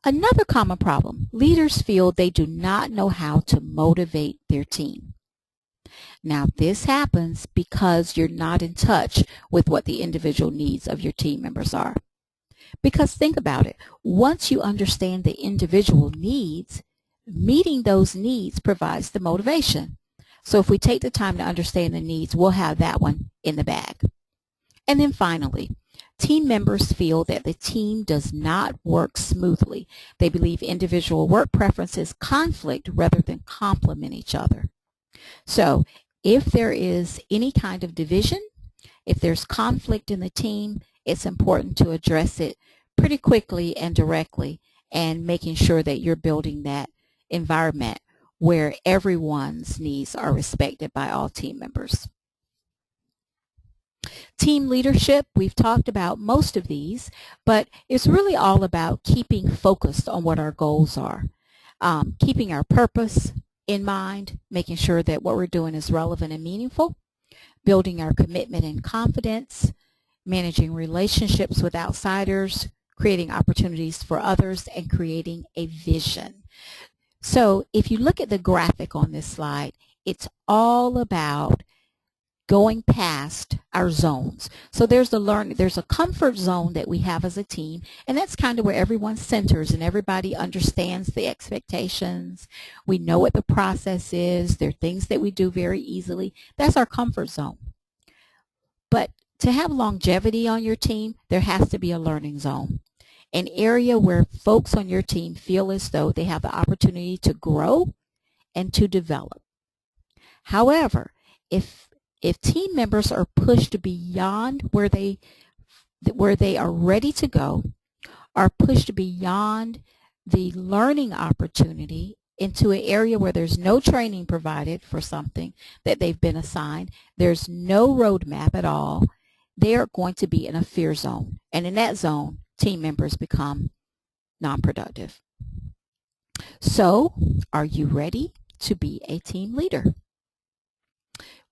Another common problem, leaders feel they do not know how to motivate their team. Now this happens because you're not in touch with what the individual needs of your team members are. Because think about it, once you understand the individual needs, meeting those needs provides the motivation. So if we take the time to understand the needs, we'll have that one in the bag. And then finally, team members feel that the team does not work smoothly. They believe individual work preferences conflict rather than complement each other. So if there is any kind of division, if there's conflict in the team, it's important to address it pretty quickly and directly, and making sure that you're building that environment where everyone's needs are respected by all team members. Team leadership, we've talked about most of these, but it's really all about keeping focused on what our goals are, keeping our purpose in mind, making sure that what we're doing is relevant and meaningful, building our commitment and confidence, managing relationships with outsiders, creating opportunities for others, and creating a vision. So if you look at the graphic on this slide, it's all about going past our zones. So there's a comfort zone that we have as a team, and that's kind of where everyone centers and everybody understands the expectations. We know what the process is. There are things that we do very easily. That's our comfort zone. But to have longevity on your team, there has to be a learning zone, an area where folks on your team feel as though they have the opportunity to grow and to develop. However, if team members are pushed beyond where they are ready to go, are pushed beyond the learning opportunity into an area where there's no training provided for something that they've been assigned, there's no roadmap at all, they are going to be in a fear zone. And in that zone, team members become non-productive. So, are you ready to be a team leader?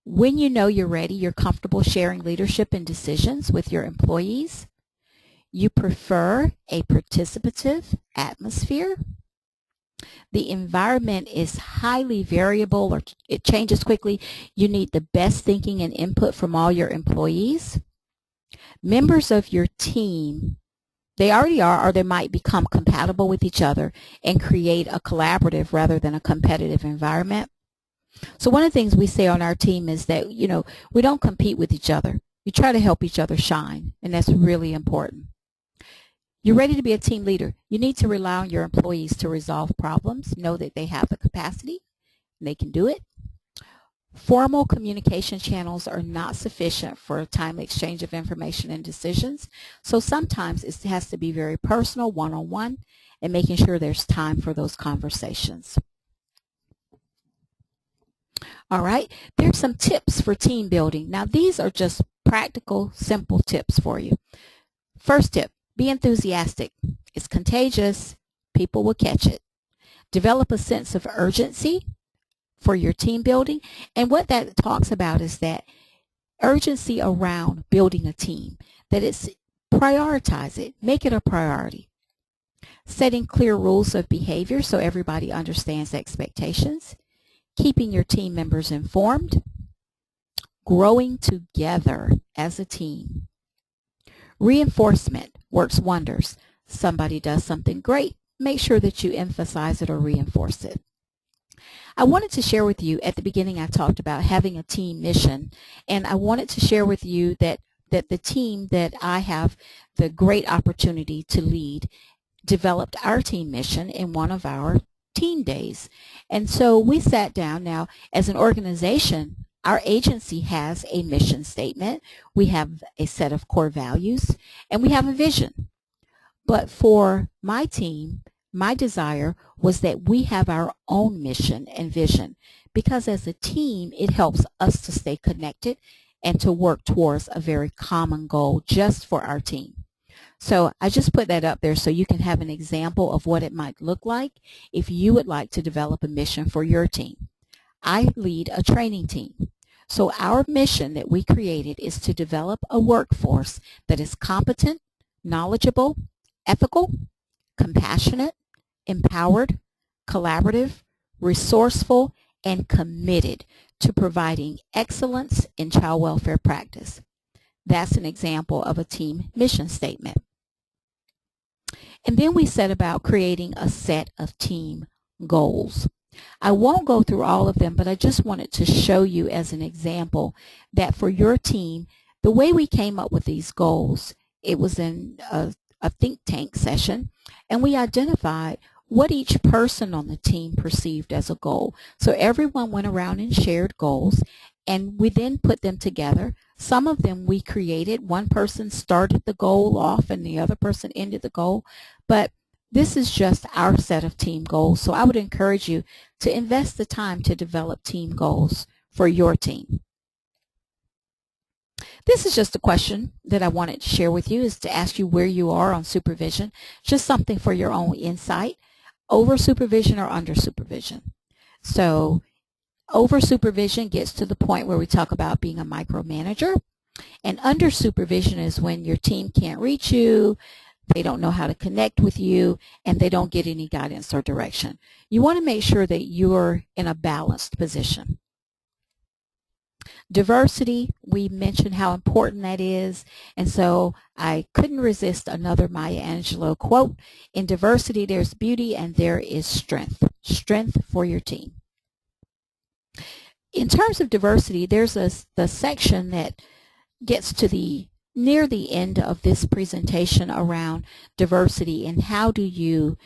When you know you're ready, you're comfortable sharing leadership and decisions with your employees. You prefer a participative atmosphere. The environment is highly variable, or it changes quickly. You need the best thinking and input from all your employees. Members of your team, they already are, or they might become compatible with each other and create a collaborative rather than a competitive environment. So one of the things we say on our team is that, we don't compete with each other. We try to help each other shine, and that's really important. You're ready to be a team leader. You need to rely on your employees to resolve problems, know that they have the capacity, and they can do it. Formal communication channels are not sufficient for a timely exchange of information and decisions. So sometimes it has to be very personal, one-on-one, and making sure there's time for those conversations. All right, there's some tips for team building. Now these are just practical, simple tips for you. First tip, be enthusiastic. It's contagious. People will catch it. Develop a sense of urgency for your team building. And what that talks about is that urgency around building a team, that it's prioritize it, make it a priority. Setting clear rules of behavior so everybody understands expectations. Keeping your team members informed. Growing together as a team. Reinforcement works wonders. Somebody does something great, make sure that you emphasize it or reinforce it. I wanted to share with you, at the beginning I talked about having a team mission, and I wanted to share with you that the team that I have the great opportunity to lead developed our team mission in one of our team days. And so we sat down. Now, as an organization, our agency has a mission statement, we have a set of core values, and we have a vision. But for my team, my desire was that we have our own mission and vision, because as a team, it helps us to stay connected and to work towards a very common goal just for our team. So I just put that up there so you can have an example of what it might look like if you would like to develop a mission for your team. I lead a training team. So our mission that we created is to develop a workforce that is competent, knowledgeable, ethical, compassionate, empowered, collaborative, resourceful, and committed to providing excellence in child welfare practice. That's an example of a team mission statement. And then we set about creating a set of team goals. I won't go through all of them, but I just wanted to show you as an example that for your team, the way we came up with these goals, it was in a think tank session, and we identified what each person on the team perceived as a goal. So everyone went around and shared goals, and we then put them together. Some of them we created. One person started the goal off and the other person ended the goal. But this is just our set of team goals. So I would encourage you to invest the time to develop team goals for your team. This is just a question that I wanted to share with you, is to ask you where you are on supervision. Just something for your own insight. Over supervision or under supervision? So over supervision gets to the point where we talk about being a micromanager, and under supervision is when your team can't reach you, they don't know how to connect with you, and they don't get any guidance or direction. You want to make sure that you're in a balanced position. Diversity, we mentioned how important that is, and so I couldn't resist another Maya Angelou quote. In diversity, there's beauty and there is strength. Strength for your team. In terms of diversity, there's the section that gets to the near the end of this presentation around diversity and how do you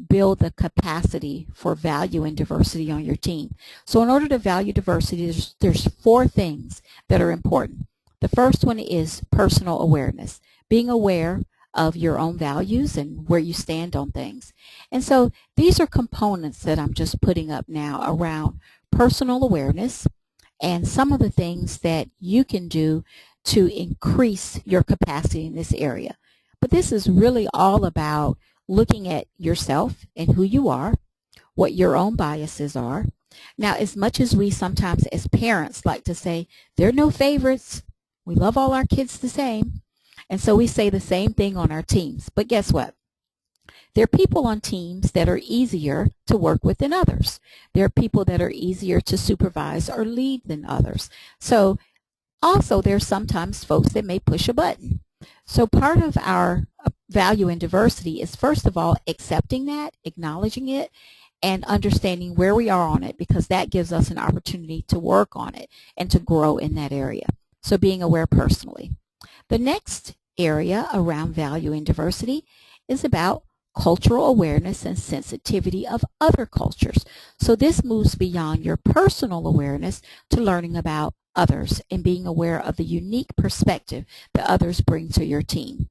build the capacity for valuing diversity on your team. So in order to value diversity, there's 4 things that are important. The first one is personal awareness, being aware of your own values and where you stand on things. And so these are components that I'm just putting up now around personal awareness and some of the things that you can do to increase your capacity in this area. But this is really all about looking at yourself and who you are, what your own biases are. Now, as much as we sometimes as parents like to say, there are no favorites, we love all our kids the same, and so we say the same thing on our teams. But guess what? There are people on teams that are easier to work with than others. There are people that are easier to supervise or lead than others. So also, there's sometimes folks that may push a button. So part of our value in diversity is, first of all, accepting that, acknowledging it, and understanding where we are on it, because that gives us an opportunity to work on it and to grow in that area. So being aware personally. The next area around value in diversity is about cultural awareness and sensitivity of other cultures. So this moves beyond your personal awareness to learning about others and being aware of the unique perspective that others bring to your team.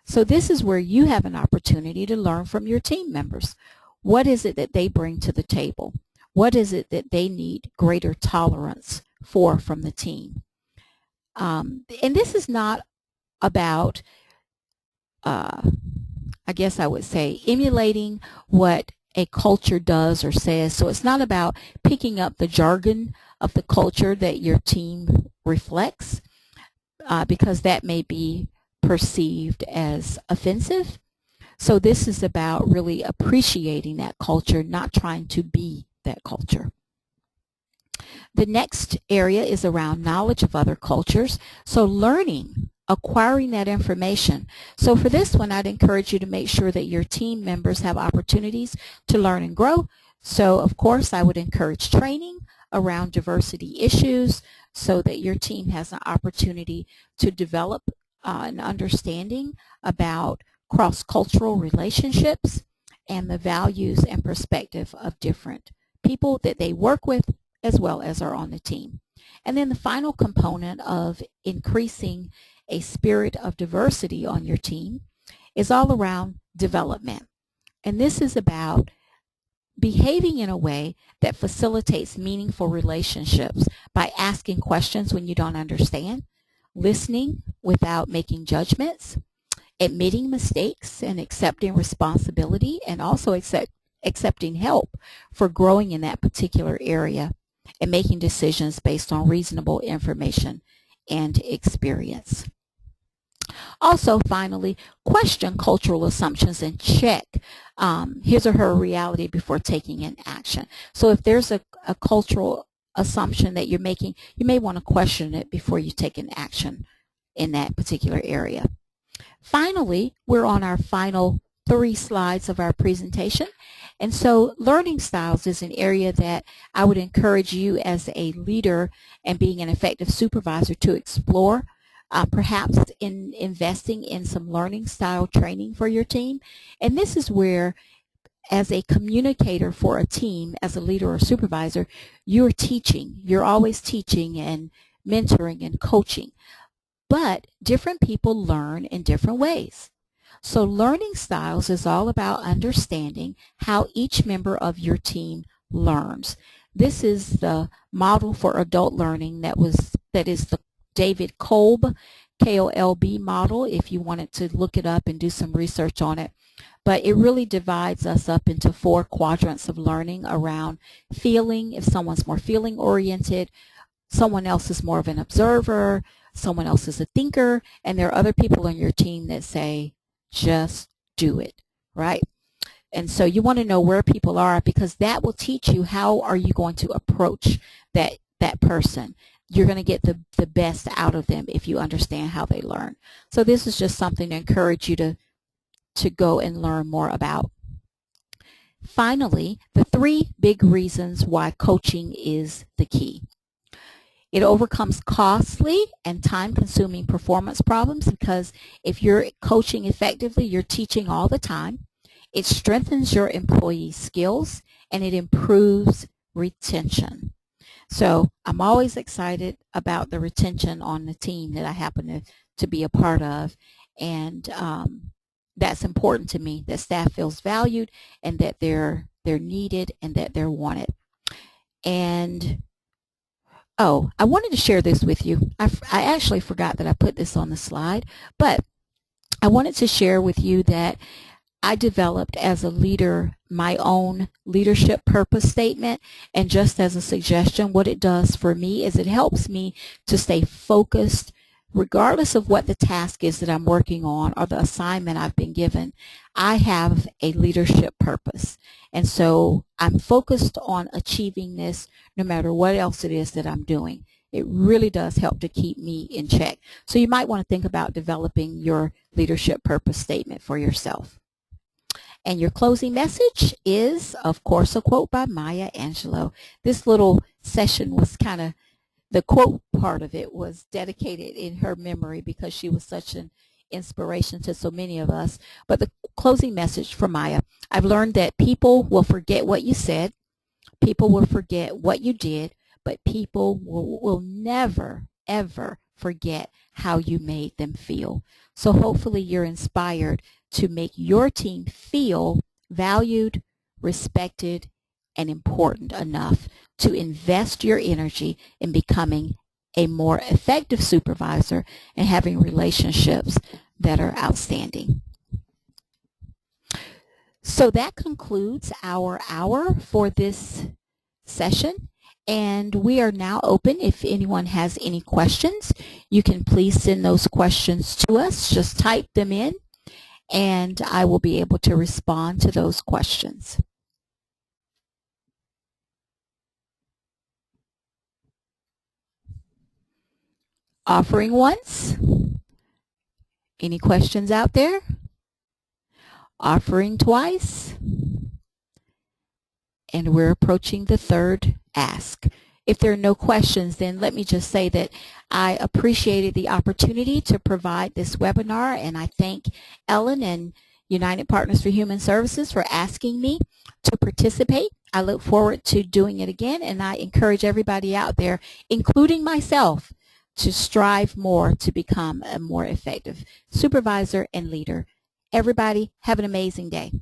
So this is where you have an opportunity to learn from your team members. What is it that they bring to the table? What is it that they need greater tolerance for from the team? And this is not about, I guess I would say, emulating what a culture does or says. So it's not about picking up the jargon of the culture that your team reflects, because that may be perceived as offensive. So this is about really appreciating that culture, not trying to be that culture. The next area is around knowledge of other cultures. So learning, acquiring that information. So for this one, I'd encourage you to make sure that your team members have opportunities to learn and grow. So of course, I would encourage training around diversity issues so that your team has an opportunity to develop an understanding about cross-cultural relationships and the values and perspective of different people that they work with as well as are on the team. And then the final component of increasing a spirit of diversity on your team is all around development. And this is about behaving in a way that facilitates meaningful relationships by asking questions when you don't understand, listening without making judgments, admitting mistakes and accepting responsibility, and also accepting help for growing in that particular area and making decisions based on reasonable information and experience. Also, finally, question cultural assumptions and check his or her reality before taking an action. So if there's a cultural assumption that you're making, you may want to question it before you take an action in that particular area. Finally, we're on our final 3 slides of our presentation. And so learning styles is an area that I would encourage you as a leader and being an effective supervisor to explore, perhaps in investing in some learning style training for your team. And this is where, as a communicator for a team, as a leader or supervisor, you're teaching. You're always teaching and mentoring and coaching. But different people learn in different ways. So learning styles is all about understanding how each member of your team learns. This is the model for adult learning that is the David Kolb, K-O-L-B model, if you wanted to look it up and do some research on it. But it really divides us up into 4 quadrants of learning around feeling. If someone's more feeling oriented, someone else is more of an observer, someone else is a thinker, and there are other people on your team that say, just do it, right? And so you want to know where people are, because that will teach you how are you going to approach that person. You're going to get the best out of them if you understand how they learn. So this is just something to encourage you to go and learn more about. Finally, the 3 big reasons why coaching is the key. It overcomes costly and time-consuming performance problems because if you're coaching effectively, you're teaching all the time. It strengthens your employee skills and it improves retention. So I'm always excited about the retention on the team that I happen to be a part of. And that's important to me, that staff feels valued and that they're needed and that they're wanted. And oh, I wanted to share this with you. I actually forgot that I put this on the slide, but I wanted to share with you that I developed as a leader my own leadership purpose statement, and just as a suggestion, what it does for me is it helps me to stay focused regardless of what the task is that I'm working on or the assignment I've been given. I have a leadership purpose, and so I'm focused on achieving this no matter what else it is that I'm doing. It really does help to keep me in check. So you might want to think about developing your leadership purpose statement for yourself. And your closing message is, of course, a quote by Maya Angelou. This little session was kind of, the quote part of it was dedicated in her memory because she was such an inspiration to so many of us. But the closing message from Maya: I've learned that people will forget what you said, people will forget what you did, but people will never, ever forget how you made them feel. So hopefully you're inspired to make your team feel valued, respected, and important enough to invest your energy in becoming a more effective supervisor and having relationships that are outstanding. So that concludes our hour for this session. And we are now open. If anyone has any questions, you can please send those questions to us. Just type them in, and I will be able to respond to those questions. Offering once. Any questions out there? Offering twice. And we're approaching the third ask. If there are no questions, then let me just say that I appreciated the opportunity to provide this webinar, and I thank Ellen and United Partners for Human Services for asking me to participate. I look forward to doing it again, and I encourage everybody out there, including myself, to strive more to become a more effective supervisor and leader. Everybody, have an amazing day.